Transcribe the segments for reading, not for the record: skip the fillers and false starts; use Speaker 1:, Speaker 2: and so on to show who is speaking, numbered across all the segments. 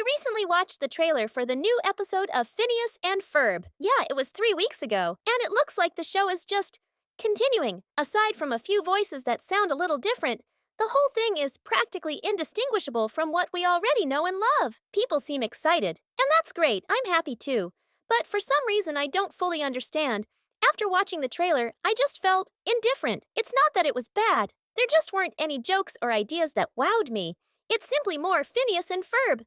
Speaker 1: I recently watched the trailer for the new episode of Phineas and Ferb. Yeah, it was 3 weeks ago, and it looks like the show is just continuing. Aside from a few voices that sound a little different, the whole thing is practically indistinguishable from what we already know and love. People seem excited, and that's great. I'm happy too. But for some reason I don't fully understand. After watching the trailer, I just felt indifferent. It's not that it was bad. There just weren't any jokes or ideas that wowed me. It's simply more Phineas and Ferb.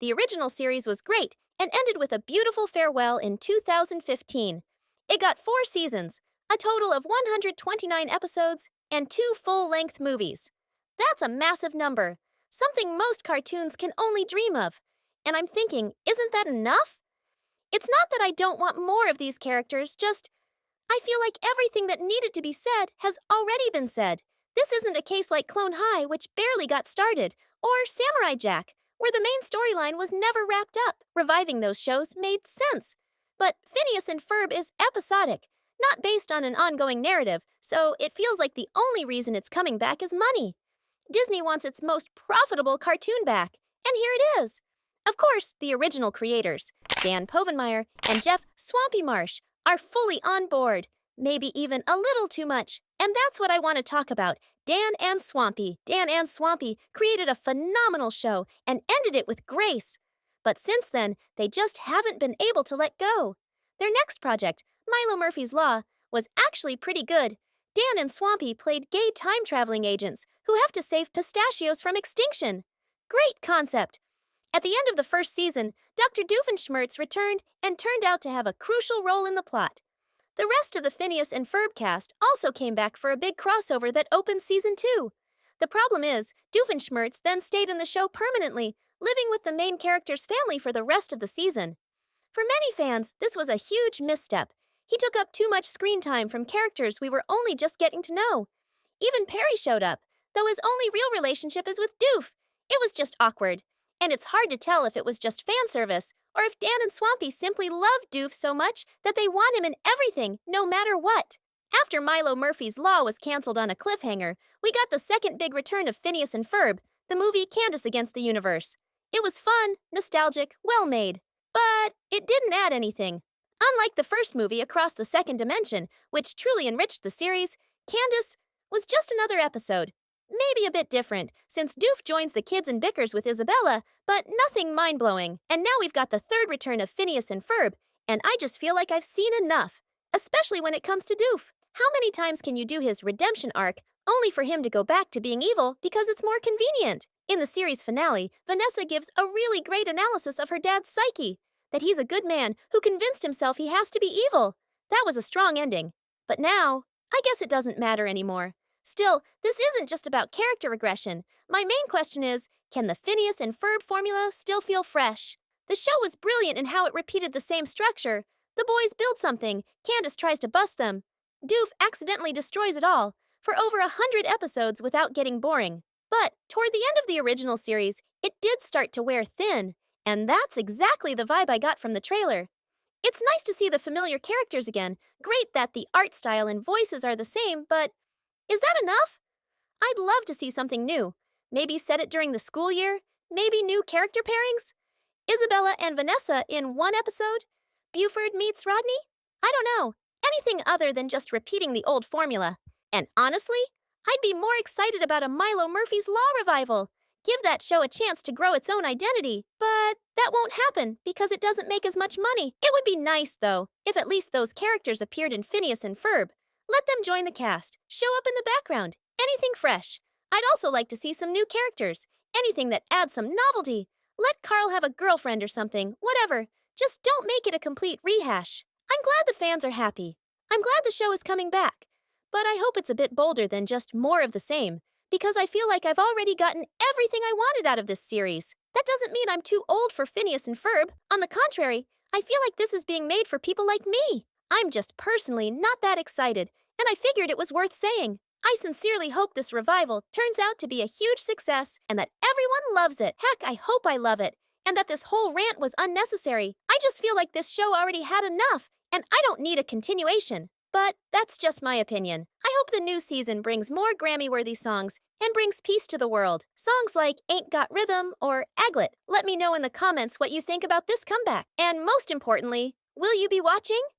Speaker 1: The original series was great and ended with a beautiful farewell in 2015. It got 4 seasons, a total of 129 episodes, and 2 full-length movies. That's a massive number, something most cartoons can only dream of. And I'm thinking, isn't that enough? It's not that I don't want more of these characters, just I feel like everything that needed to be said has already been said. This isn't a case like Clone High, which barely got started, or Samurai Jack, where the main storyline was never wrapped up. Reviving those shows made sense. But Phineas and Ferb is episodic, not based on an ongoing narrative, so it feels like the only reason it's coming back is money. Disney wants its most profitable cartoon back, and here it is. Of course, the original creators, Dan Povenmire and Jeff Swampy Marsh, are fully on board, maybe even a little too much. And that's what I want to talk about, Dan and Swampy. Dan and Swampy created a phenomenal show and ended it with grace. But since then, they just haven't been able to let go. Their next project, Milo Murphy's Law, was actually pretty good. Dan and Swampy played gay time-traveling agents who have to save pistachios from extinction. Great concept. At the end of the first season, Dr. Doofenshmirtz returned and turned out to have a crucial role in the plot. The rest of the Phineas and Ferb cast also came back for a big crossover that opened season 2. The problem is, Doofenshmirtz then stayed in the show permanently, living with the main character's family for the rest of the season. For many fans, this was a huge misstep. He took up too much screen time from characters we were only just getting to know. Even Perry showed up, though his only real relationship is with Doof. It was just awkward. And it's hard to tell if it was just fan service, or if Dan and Swampy simply love Doof so much that they want him in everything, no matter what. After Milo Murphy's Law was canceled on a cliffhanger, we got the second big return of Phineas and Ferb, the movie Candace Against the Universe. It was fun, nostalgic, well-made. But it didn't add anything. Unlike the first movie Across the Second Dimension, which truly enriched the series, Candace was just another episode. Maybe a bit different, since Doof joins the kids and bickers with Isabella, but nothing mind-blowing. And now we've got the third return of Phineas and Ferb, and I just feel like I've seen enough, especially when it comes to Doof. How many times can you do his redemption arc, only for him to go back to being evil because it's more convenient? In the series finale, Vanessa gives a really great analysis of her dad's psyche, that he's a good man who convinced himself he has to be evil. That was a strong ending. But now, I guess it doesn't matter anymore. Still, this isn't just about character regression. My main question is, can the Phineas and Ferb formula still feel fresh? The show was brilliant in how it repeated the same structure. The boys build something, Candace tries to bust them. Doof accidentally destroys it all, for over 100 episodes without getting boring. But toward the end of the original series, it did start to wear thin, and that's exactly the vibe I got from the trailer. It's nice to see the familiar characters again. Great that the art style and voices are the same, but is that enough? I'd love to see something new. Maybe set it during the school year? Maybe new character pairings? Isabella and Vanessa in one episode? Buford meets Rodney? I don't know. Anything other than just repeating the old formula. And honestly, I'd be more excited about a Milo Murphy's Law revival. Give that show a chance to grow its own identity. But that won't happen because it doesn't make as much money. It would be nice, though, if at least those characters appeared in Phineas and Ferb. Let them join the cast, show up in the background, anything fresh. I'd also like to see some new characters, anything that adds some novelty. Let Carl have a girlfriend or something, whatever. Just don't make it a complete rehash. I'm glad the fans are happy. I'm glad the show is coming back. But I hope it's a bit bolder than just more of the same, because I feel like I've already gotten everything I wanted out of this series. That doesn't mean I'm too old for Phineas and Ferb. On the contrary, I feel like this is being made for people like me. I'm just personally not that excited, and I figured it was worth saying. I sincerely hope this revival turns out to be a huge success and that everyone loves it. Heck, I hope I love it, and that this whole rant was unnecessary. I just feel like this show already had enough, and I don't need a continuation. But that's just my opinion. I hope the new season brings more Grammy-worthy songs and brings peace to the world. Songs like Ain't Got Rhythm or Aglet. Let me know in the comments what you think about this comeback. And most importantly, will you be watching?